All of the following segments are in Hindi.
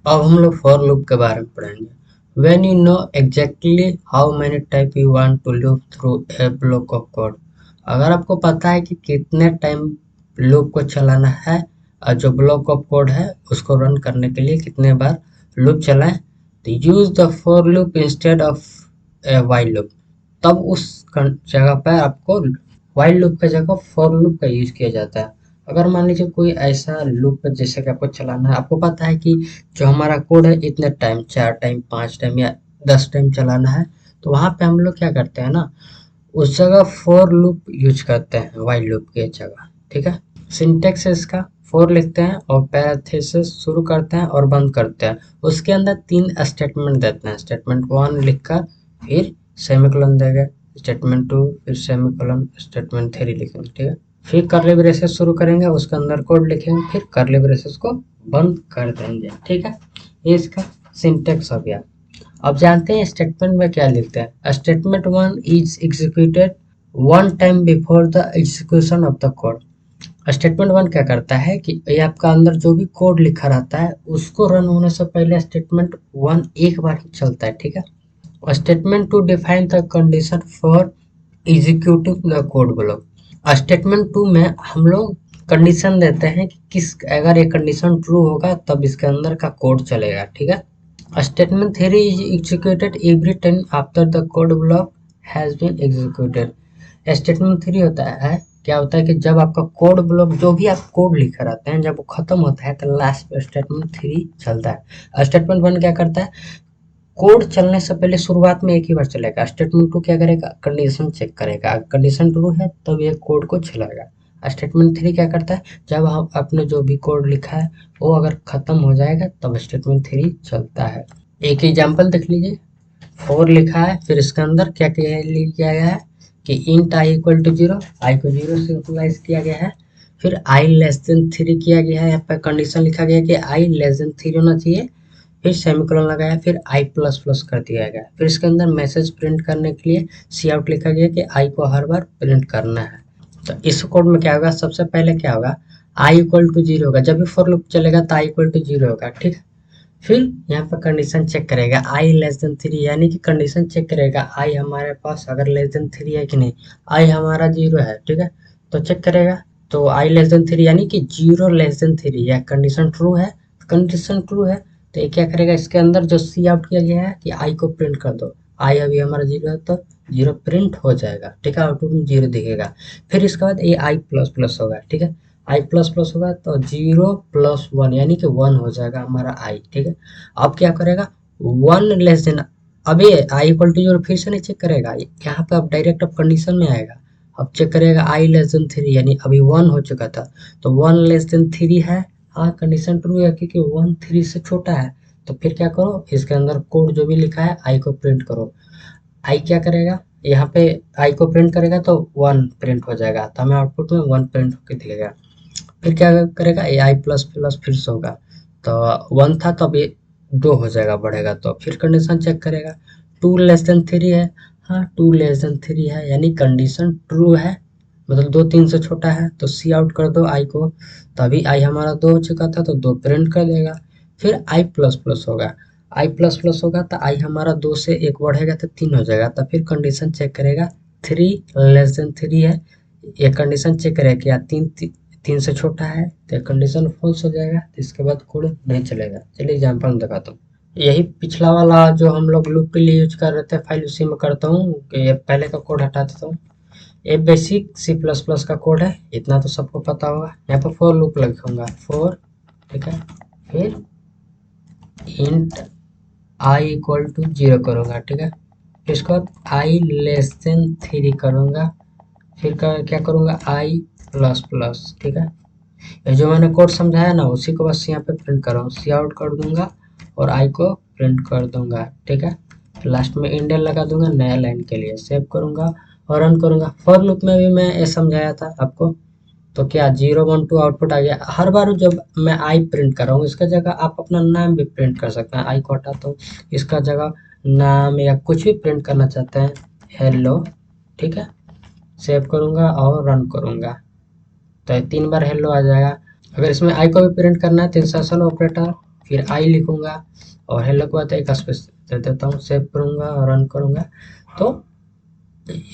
अब हम लोग फॉर लूप के बारे में पढ़ेंगे। When you know exactly how many टाइप you want to loop through a block of code, अगर आपको पता है कि कितने टाइम लूप को चलाना है और जो ब्लॉक ऑफ कोड है उसको रन करने के लिए कितने बार लूप चलाएं, तो use the for loop instead of A while loop. तब उस जगह पर आपको व्हाइल लूप की जगह फॉर लूप का यूज किया जाता है। अगर मान लीजिए कोई ऐसा लूप है जैसे कि आपको चलाना है, आपको पता है कि जो हमारा कोड है इतने टाइम, 4 टाइम, 5 टाइम या 10 टाइम चलाना है, तो वहां पे हम लोग क्या करते हैं ना, उस जगह फॉर लूप यूज करते हैं व्हाइल लूप की जगह। ठीक है। सिंटेक्स है इसका, फॉर लिखते हैं और पैरेंथेसिस शुरू करते हैं और बंद करते हैं। उसके अंदर 3 स्टेटमेंट देते हैं। स्टेटमेंट 1 लिखकर फिर सेमीकोलन देंगे, स्टेटमेंट 2 फिर सेमीकोलन, स्टेटमेंट 3 लिखेंगे। ठीक है। फिर कर्ली ब्रेसेस शुरू करेंगे, उसके अंदर कोड लिखेंगे, फिर कर्ली ब्रेसेस को बंद कर देंगे। ठीक है। ये इसका सिंटेक्स हो गया। अब जानते हैं स्टेटमेंट में क्या लिखते हैं। Statement 1 is executed 1 time before the execution of the code. Statement 1 क्या करता है कि ये आपका अंदर जो भी कोड लिखा रहता है उसको रन होने से पहले स्टेटमेंट 1 एक बार ही चलता है। ठीक है। Statement 2 define the condition for executing the code block. Statement 2 में हम लोग कंडीशन देते हैं कि किस, अगर ये कंडीशन ट्रू होगा तब इसके अंदर का कोड चलेगा। ठीक है। Statement 3 is executed every time after the code block has been executed. Statement 3 होता है, क्या होता है कि जब आपका कोड ब्लॉक, जो भी आप कोड लिखे रहते हैं, जब वो खत्म होता है तो लास्ट में स्टेटमेंट 3 चलता है। स्टेटमेंट 1 क्या करता है, कोड चलने से पहले शुरुआत में एक ही बार चलेगा। स्टेटमेंट 2 क्या करेगा, कंडीशन चेक करेगा, कंडीशन ट्रू है तब ये कोड को चलाएगा। स्टेटमेंट 3 क्या करता है, जब हम आपने जो भी कोड लिखा है वो अगर खत्म हो जाएगा तब स्टेटमेंट 3 चलता है। एक एग्जांपल देख लीजिए। फोर लिखा है, फिर इसके अंदर क्या किया गया है कि इंट आई इक्वल टू 0, आई को 0 से इनिशियलाइज किया गया है। फिर आई लेस देन 3 किया गया है, यहाँ पर कंडीशन लिखा गया कि आई लेस देन 3 होना चाहिए। फिर सेमीकोलन लगाया, फिर आई प्लस प्लस कर दिया गया। फिर इसके अंदर मैसेज प्रिंट करने के लिए सी आउट लिखा गया कि आई को हर बार प्रिंट करना है। तो इस कोड में क्या होगा, सबसे पहले क्या होगा, आई इक्वल टू 0 होगा। जब भी फॉर लूप चलेगा तो आई इक्वल टू 0 होगा। ठीक है। फिर यहाँ पर कंडीशन चेक करेगा आई लेस देन 3, यानी कि कंडीशन चेक करेगा आई हमारे पास अगर लेस देन 3 है कि नहीं। आई हमारा 0 है। ठीक है। तो चेक करेगा, तो आई लेस देन 3 यानी कि 0 लेस देन 3 या कंडीशन ट्रू है। कंडीशन ट्रू है तो ये क्या करेगा, इसके अंदर जो सी आउट किया गया है कि आई को प्रिंट कर दो, आई अभी हमारा 0 है तो 0 प्रिंट हो जाएगा। ठीक है। आउटपुट में 0 दिखेगा। फिर इसके बाद ये आई प्लस प्लस होगा। ठीक है। आई प्लस प्लस होगा तो 0 + 1 यानी कि 1 हो जाएगा हमारा आई। ठीक है। अब क्या करेगा, 1 लेस देन, अभी आई इक्वल टू 0 फिर से नहीं चेक करेगा, यहाँ पे अब डायरेक्ट अब कंडीशन में आएगा। अब चेक करेगा आई लेस देन 3, यानी अभी 1 हो चुका था तो 1 लेस देन 3 है। हाँ, कंडीशन ट्रू है क्योंकि 1 3 से छोटा है। तो फिर क्या करो, इसके अंदर कोड जो भी लिखा है आई को प्रिंट करो। आई क्या करेगा, यहाँ पे आई को प्रिंट करेगा तो 1 प्रिंट हो जाएगा, तो हमें आउटपुट में 1 प्रिंट होकर दिखेगा। फिर क्या करेगा, ए आई प्लस प्लस फिर से होगा तो 1 था तो अभी 2 हो जाएगा, बढ़ेगा तो फिर कंडीशन चेक करेगा। 2 लेस देन 3 है। हाँ, 2 लेस देन 3 है यानी कंडीशन ट्रू है, मतलब 2 3 से छोटा है तो सी आउट कर दो आई को। तो अभी आई हमारा 2 हो चुका था तो 2 प्रिंट कर देगा। फिर आई प्लस प्लस होगा, आई प्लस प्लस होगा तो आई हमारा 2 से 1 बढ़ेगा तो 3 हो जाएगा। तो फिर कंडीशन चेक करेगा, 3 लेस देन 3 है, ये कंडीशन चेक करेगा कि या 3 से छोटा है तो कंडीशन फॉल्स हो जाएगा, तो इसके बाद कोड नहीं चलेगा। चलिए एग्जाम्पल दिखाता हूँ। यही पिछला वाला जो हम लोग लूप के लिए यूज कर रहे थे फाइल, उसी में करता हूँ कि ये पहले का कोड हटा देता हूँ। ये बेसिक सी प्लस प्लस का कोड है, इतना तो सबको पता होगा। यहाँ पर फॉर लूप लिखूंगा, फॉर, ठीक है। फिर इंट आई इक्वल टू 0 करूँगा। ठीक है। फिर इसके बाद आई लेस देन 3 करूँगा। फिर क्या करूँगा, आई प्लस प्लस। ठीक है। ये जो मैंने कोड समझाया ना उसी को बस यहाँ पे प्रिंट कर रहा हूँ, सी आउट कर दूंगा और आई को प्रिंट कर दूंगा। ठीक है। लास्ट में इंडेल लगा दूंगा नया लाइन के लिए, सेव करूंगा और रन करूंगा। फॉर लूप में भी मैं ये समझाया था आपको। तो क्या 0 1 2 आउटपुट आ गया। हर बार जब मैं आई प्रिंट कर रहा हूँ इसका जगह आप अपना नाम भी प्रिंट कर सकते हैं। आई को हटाता हूँ, इसका जगह नाम या कुछ भी प्रिंट करना चाहते हैं, हेलो। ठीक है। सेव करूंगा और रन करूंगा तो 3 बार हेलो आ जाएगा। अगर इसमें आई को भी प्रिंट करना है तो इंसर्शन ऑपरेटर फिर आई लिखूंगा और हेलो के बाद एक स्पेस दे देता हूँ, सेव करूंगा और रन करूंगा तो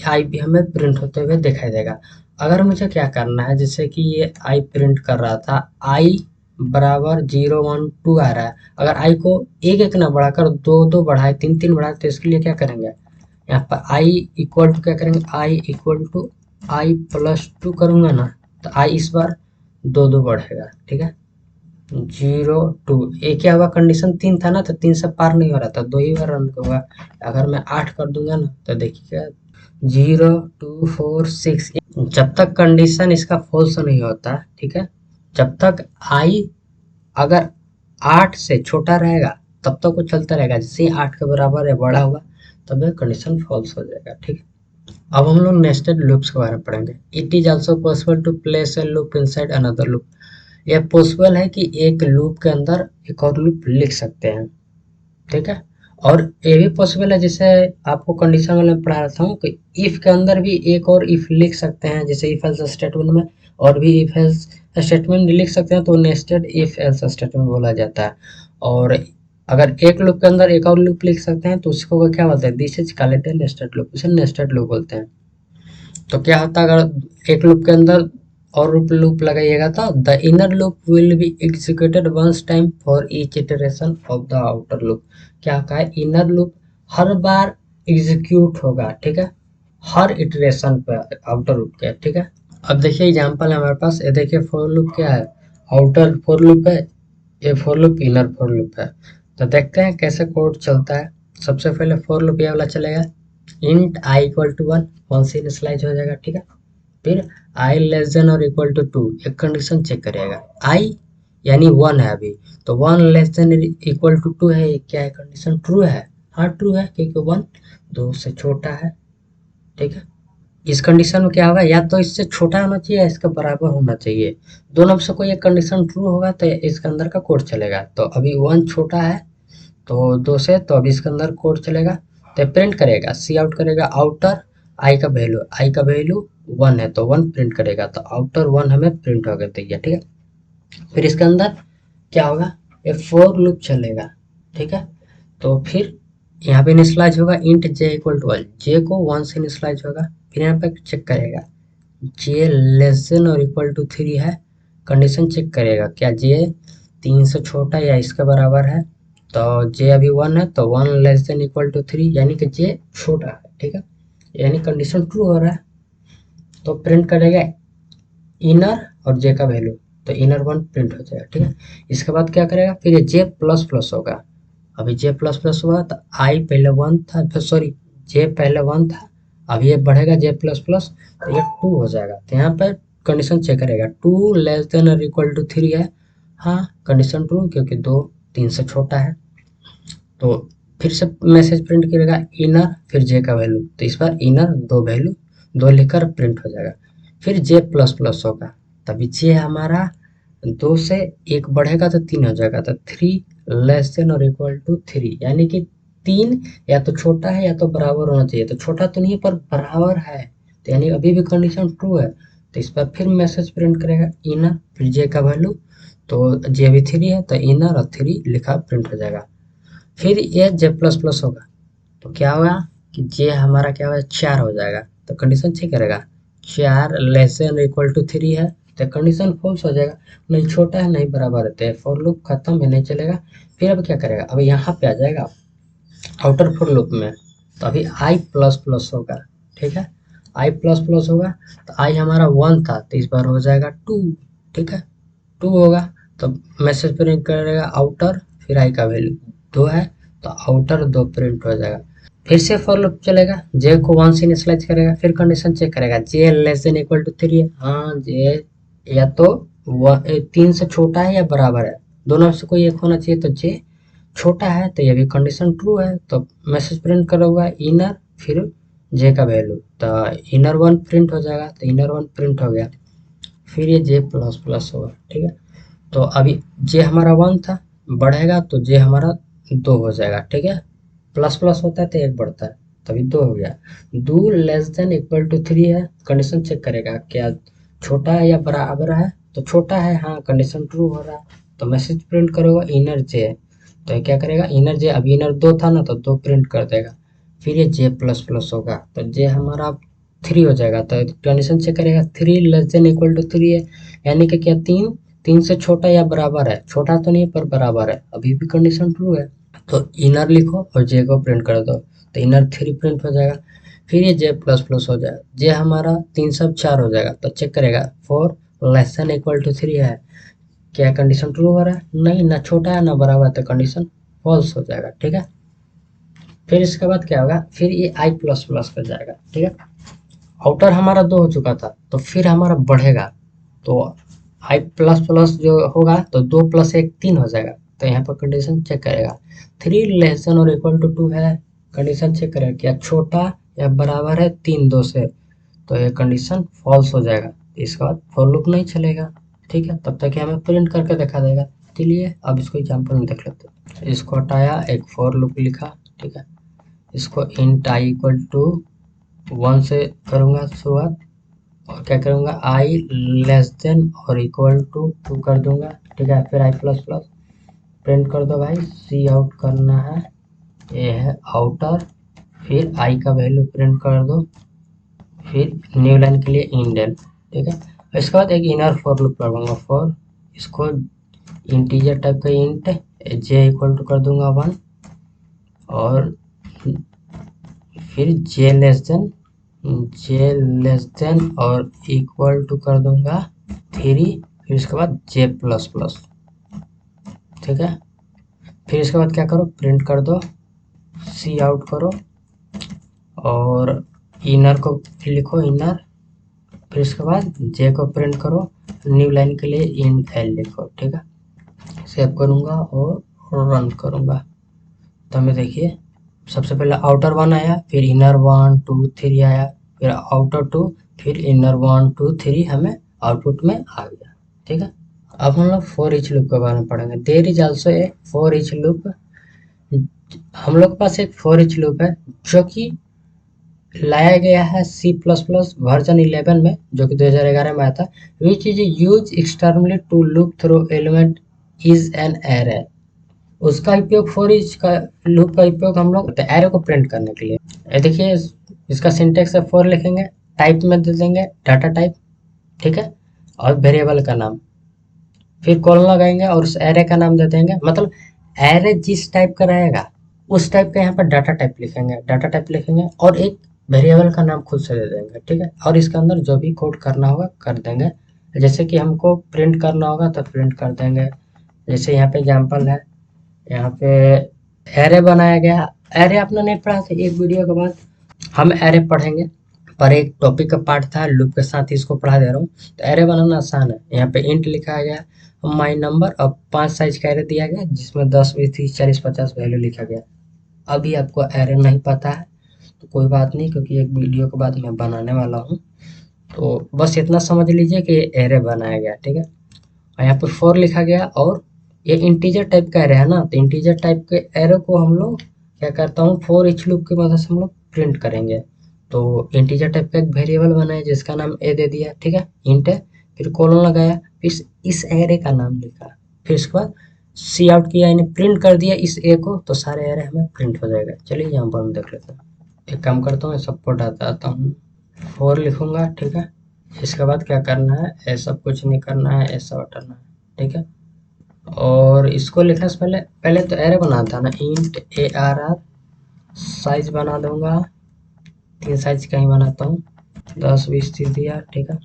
आई भी हमें प्रिंट होते हुए दिखाई देगा। अगर मुझे क्या करना है, जैसे कि ये आई प्रिंट कर रहा था, आई बराबर 0 1 2 आ रहा है, अगर आई को एक एक ना बढ़ाकर दो दो बढ़ाए, तीन तीन बढ़ाए, तो इसके लिए क्या करेंगे, यहाँ पर आई इक्वल टू क्या करेंगे, I equal to I plus 2 करूंगा ना, तो आई इस बार दो दो बढ़ेगा, ठीक है। 0 2 ये क्या हुआ, कंडीशन 3 था ना, तो 3 से पार नहीं हो रहा था, 2 ही बार रन होगा। अगर मैं 8 कर दूंगा ना, तो देखिएगा 0 2 4 6, जब तक कंडीशन इसका फॉल्स नहीं होता, ठीक है, जब तक आई अगर 8 से छोटा रहेगा तब तक वो चलता रहेगा, जैसे ही 8 के बराबर या बड़ा हुआ तब यह कंडीशन फॉल्स हो जाएगा, ठीक है। अब हम लोग नेस्टेड लूप्स के बारे में पढ़ेंगे। It is also possible to place a loop inside another loop. यह पॉसिबल है कि एक लूप के अंदर एक और लूप लिख सकते हैं, ठीक है। और ये भी पॉसिबल है, जैसे आपको कंडीशन वाले में पढ़ा रहा था कि इफ के अंदर भी एक और इफ लिख सकते हैं, जैसे इफ एल्स स्टेटमेंट में और भी इफ एल्स स्टेटमेंट लिख सकते हैं, तो नेस्टेड इफ एल्स स्टेटमेंट बोला जाता है। और अगर एक लूप के अंदर एक और लूप लिख सकते हैं तो उसको क्या बोलते हैं, this is called nested loop, इसे नेस्टेड लूप बोलते हैं। तो क्या होता है, अगर एक लूप के अंदर और लूप लगाइएगा तो the inner loop will be executed once time for each iteration of the outer loop. क्या कहा है, इनर लूप हर बार एग्जीक्यूट होगा, ठीक है, हर इटरेशन पर आउटर लूप के, ठीक है। अब देखिए एग्जांपल है हमारे पास, ये देखिए फॉर लूप क्या है, आउटर फॉर लूप है, ये for loop inner for loop है। तो देखते हैं कैसे कोड चलता है। सबसे पहले फॉर लूप ये वाला चलेगा, इंट आई इक्वल टू 1, 1 से इनिशियलाइज हो जाएगा, ठीक है। फिर आई लेस देन और इक्वल टू 2, एक कंडीशन चेक करिएगा, आई यानी 1 है अभी, तो 1 लेस देन इक्वल टू 2 है, क्या है कंडीशन, ट्रू है, हाँ ट्रू है, क्योंकि 1 2 से छोटा है, ठीक है। इस कंडीशन में क्या होगा, या तो इससे छोटा होना चाहिए या इसके बराबर होना चाहिए, दोनों में से कोई एक कंडीशन ट्रू होगा तो इसके अंदर का कोड चलेगा। तो अभी 1 छोटा है तो 2 से, तो अभी इसके अंदर कोड चलेगा, तो प्रिंट करेगा, सी आउट करेगा आउटर आई का वैल्यू 1 है तो 1 प्रिंट करेगा, तो आउटर 1 हमें प्रिंट हो गया, ठीक है। फिर इसके अंदर क्या होगा, ये फोर लूप चलेगा, ठीक है। तो फिर यहाँ पे इनिशियलाइज होगा इंट जे इक्वल टू 1, जे को 1 से इनिशियलाइज होगा, फिर यहाँ पे चेक करेगा जे लेस देन और इक्वल टू 3 है, कंडीशन चेक करेगा क्या जे 3 से छोटा या इसके बराबर है, तो जे अभी 1 है तो 1 लेस देन इक्वल टू 3 यानी कि जे छोटा है, ठीक है, यानी कंडीशन ट्रू हो रहा है, तो प्रिंट करेगा इनर और जे का वैल्यू, तो इनर 1 प्रिंट हो जाएगा, ठीक है। इसके बाद क्या करेगा, फिर ये जे प्लस प्लस होगा, अभी जे प्लस प्लस हुआ तो आई पहले 1 था, फिर सॉरी जे पहले 1 था, अब ये बढ़ेगा जे प्लस प्लस तो ये 2 हो जाएगा, तो यहाँ पर कंडीशन चेक करेगा 2 लेस देन और इक्वल टू 3 है, हाँ कंडीशन ट्रू, क्योंकि 2 3 से छोटा है। तो फिर से मैसेज प्रिंट करेगा इनर फिर जे का वैल्यू, तो इस बार इनर 2 वैल्यू 2 लिखकर प्रिंट हो जाएगा। फिर जे प्लस प्लस होगा, तभी जे हमारा 2 से 1 बढ़ेगा तो 3 हो जाएगा, तो 3 लेस देन और इक्वल टू 3 यानी कि 3 या तो छोटा है या तो बराबर होना चाहिए, तो छोटा तो नहीं है पर बराबर है, तो यानी अभी भी कंडीशन ट्रू है, तो इस पर फिर मैसेज प्रिंट करेगा इनर फिर जे का वैल्यू, तो जे अभी 3 है तो इनर और 3 लिखा प्रिंट हो जाएगा। फिर ये जे प्लस प्लस होगा तो क्या होगा कि जे हमारा क्या होगा 4 हो जाएगा, तो कंडीशन चेक करेगा 4 लेस देन इक्वल टू 3 है, तो कंडीशन फॉल्स हो जाएगा, नहीं छोटा है नहीं बराबर है, तो फॉर लूप खत्म है, नहीं चलेगा। फिर अब क्या करेगा, अब यहाँ पे आ जाएगा आउटर फॉर लूप में, तो अभी आई प्लस प्लस होगा, ठीक है, आई प्लस प्लस होगा, तो आई हमारा 1 था तो इस बार हो जाएगा 2, ठीक है, 2 होगा, तो मैसेज प्रिंट करेगा आउटर फिर आई का वैल्यू 2 है तो आउटर 2 प्रिंट हो जाएगा। फिर से फॉर लूप चलेगा, जे को 1 से इनिशियलाइज करेगा, फिर कंडीशन चेक करेगा जे लेस देन इक्वल टू 3 है, हाँ जे या तो 3 से छोटा है या बराबर है, दोनों में से कोई एक होना चाहिए, तो जे छोटा है तो ये भी कंडीशन ट्रू है, तो मैसेज प्रिंट करोगे इनर फिर जे का वैल्यू, तो इनर 1 प्रिंट हो जाएगा, तो इनर 1 प्रिंट हो गया, फिर ये जे प्लस प्लस होगा, ठीक है। तो अभी जे हमारा 1 था, बढ़ेगा तो जे हमारा 2 हो जाएगा, ठीक है, प्लस प्लस होता है तो 1 बढ़ता है, तभी 2 हो गया। 2 लेस देन इक्वल टू 3 है, कंडीशन चेक करेगा क्या छोटा है या बराबर है, तो छोटा है, हाँ कंडीशन ट्रू हो रहा है, तो मैसेज प्रिंट करोगे इनर जे, तो ये क्या करेगा इनर जे, अभी इनर 2 था ना तो 2 प्रिंट कर देगा। फिर ये जे प्लस प्लस होगा तो जे हमारा 3 हो जाएगा, तो कंडीशन चेक करेगा 3 लेस देन इक्वल टू 3 है, यानी कि क्या 3 से छोटा या बराबर है, छोटा तो नहीं पर बराबर है, अभी भी कंडीशन ट्रू है। तो इनर लिखो और जे को प्रिंट कर दो, तो इनर 3 प्रिंट हो जाएगा। फिर ये जे प्लस प्लस हो जाएगा, जे हमारा 3 सब 4 हो जाएगा, तो चेक करेगा 4 लेस देन इक्वल टू 3 है, क्या कंडीशन ट्रू हो रहा है, नहीं ना छोटा है ना बराबर, तो कंडीशन फॉल्स हो जाएगा। ठीक है, फिर इसके बाद क्या होगा, फिर ये आई प्लस प्लस पर जाएगा। ठीक है, आउटर हमारा 2 हो चुका था तो फिर हमारा बढ़ेगा, तो आई प्लस प्लस जो होगा तो 2 प्लस 1 3 हो जाएगा, तो यहाँ पर कंडीशन चेक करेगा 3 लेस देन और इक्वल टू 2 है, कंडीशन चेक करेगा क्या छोटा या बराबर है 3 2 से, तो ये कंडीशन फॉल्स हो जाएगा, इसके बाद फॉर लूप नहीं चलेगा। ठीक है, तब तक हमें प्रिंट करके दिखा देगा। चलिए अब इसको एग्जाम्पल में देख लेते हैं। इसको हटाया, एक फॉर लूप लिखा। ठीक है, इसको इंट आई इक्वल टू 1 से करूँगा शुरुआत, और क्या करूँगा आई लेस देन और इक्वल टू 2 कर दूंगा। ठीक है, फिर आई प्लस प्लस प्रिंट कर दो भाई, सी आउट करना है, ये है आउटर, फिर आई का वैल्यू प्रिंट कर दो, फिर न्यू लाइन के लिए इंडेल। ठीक है, इसके बाद एक इनर फॉर लूप लगाऊंगा, फॉर इसको इंटीजर टाइप का इंट जे इक्वल टू कर दूंगा 1, और फिर जे लेस देन और इक्वल टू कर दूंगा 3, फिर इसके बाद जे प्लस प्लस। ठीक है, फिर इसके बाद क्या करो प्रिंट कर दो, सी आउट करो, और इनर को लिखो इनर, फिर इसके बाद जे को प्रिंट करो, न्यू लाइन के लिए इन एल लिखो। ठीक है, सेव करूँगा और रन करूँगा, तो हमें देखिए सबसे पहले आउटर 1 आया, फिर इनर 1 2 3 आया, फिर आउटर 2, फिर इनर 1 2 3 हमें आउटपुट में आ गया। ठीक है, अब हम लोग फॉर ईच लूप के बारे में पढ़ेंगे। There is also a for each loop, हम लोग के पास एक फॉर ईच लूप है जो कि लाया गया है सी प्लस प्लस वर्जन 11 में, जो कि 2011 में आया था, which is use externally to loop through element is an array. उसका उपयोग फॉर ईच का लूप का उपयोग हम लोग एरे को प्रिंट करने के लिए। ये देखिए इसका सिंटेक्स है, फॉर लिखेंगे, टाइप में दे देंगे डाटा टाइप। ठीक है, और वेरिएबल का नाम, फिर कॉलन लगाएंगे और उस एरे का नाम दे देंगे, मतलब एरे जिस टाइप का रहेगा उस टाइप का यहाँ पर डाटा टाइप लिखेंगे, डाटा टाइप लिखेंगे और एक वेरिएबल का नाम खुद से दे देंगे। ठीक है, और इसके अंदर जो भी कोड करना होगा कर देंगे, जैसे कि हमको प्रिंट करना होगा तो प्रिंट कर देंगे। जैसे यहाँ पे एग्जाम्पल है, यहाँ पे एरे बनाया गया, एरे आपने नहीं पढ़ा था, एक वीडियो के बाद हम एरे पढ़ेंगे, पर एक टॉपिक का पार्ट था लूप के साथ ही इसको पढ़ा दे रहा हूँ। तो एरे बनाना आसान है, यहाँ पे इंट लिखा गया माई नंबर, और 5 साइज का एरे दिया गया जिसमें 10 20 30 40 50 वैल्यू लिखा गया। अभी आपको एरे नहीं पता है तो कोई बात नहीं, क्योंकि एक वीडियो के बाद मैं बनाने वाला हूँ, तो बस इतना समझ लीजिए कि एरे बनाया गया। ठीक है, और यहाँ पे फॉर लिखा गया, और ये इंटीजर टाइप का एरे है ना, तो इंटीजर टाइप के एरे को हम लोग क्या करता हूँ फॉर ईच लूप की मदद से हम लोग प्रिंट करेंगे। तो इंटीजर टाइप का एक वेरिएबल बनाया जिसका नाम ए दे दिया। ठीक है, इंट है, फिर कोलन लगाया, फिर इस एरे का नाम लिखा, फिर उसके बाद सी आउट किया, यानी प्रिंट कर दिया इस ए को, तो सारे एरे हमें प्रिंट हो जाएगा। चलिए यहाँ पर हम देख लेते हैं, एक काम करता हूँ सबको हटाता हूँ, फॉर लिखूंगा। ठीक है, इसके बाद क्या करना है, ऐसा कुछ नहीं करना है, ऐसा हटाना है। ठीक है, और इसको लिखने से पहले पहले तो एरे बनाना था ना, int A R R, size बना दूंगा 3 साइज का ही बनाता हूँ, 10 20 30 दिया। ठीक है,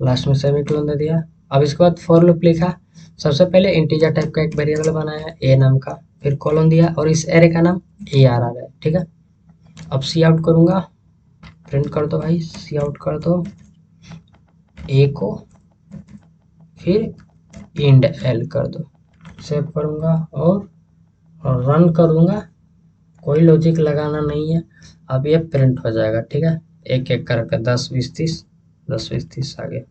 लास्ट में सेमीकोलन दे दिया। अब इसके बाद फॉर लूप लिखा, सबसे पहले इंटीजर टाइप का एक वेरिएबल बनाया ए नाम का, फिर कॉलन दिया और इस एरे का नाम ए आर आर है। ठीक है, अब सी आउट करूंगा, प्रिंट कर दो भाई, सी आउट कर दो ए को, फिर इंड एल कर दो, सेव करूंगा और रन कर दूंगा, कोई लॉजिक लगाना नहीं है, अब ये प्रिंट हो जाएगा। ठीक है, एक एक करके 10 20 30 10 20 30 आ गया।